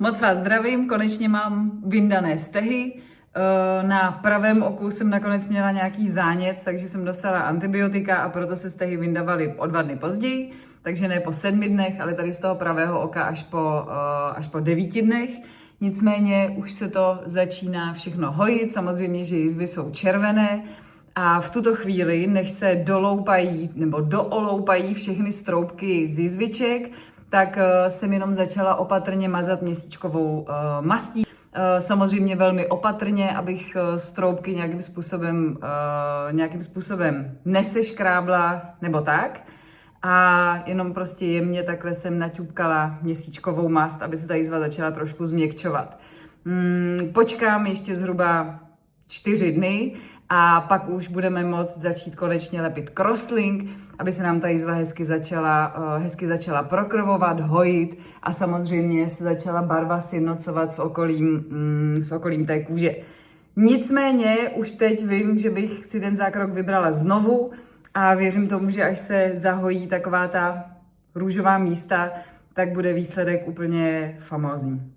Moc vás zdravím, konečně mám vyndané stehy. Na pravém oku jsem nakonec měla nějaký zánět, takže jsem dostala antibiotika a proto se stehy vyndavaly o 2 dny později, takže ne po 7 dnech, ale tady z toho pravého oka až po 9 dnech. Nicméně už se to začíná všechno hojit, samozřejmě, že jizvy jsou červené a v tuto chvíli, než se doloupají nebo dooloupají všechny stroupky z jizviček, tak jsem jenom začala opatrně mazat měsíčkovou mastí. Samozřejmě velmi opatrně, abych stroupky nějakým způsobem neseškrábla nebo tak. A jenom prostě jemně takhle jsem naťupkala měsíčkovou mast, aby se ta jizva začala trošku změkčovat. Počkám ještě zhruba 4 dny a pak už budeme moct začít konečně lepit crosslink, aby se nám ta jizva hezky začala prokrvovat, hojit a samozřejmě se začala barva sjednocovat s okolím té kůže. Nicméně už teď vím, že bych si ten zákrok vybrala znovu a věřím tomu, že až se zahojí taková ta růžová místa, tak bude výsledek úplně famózní.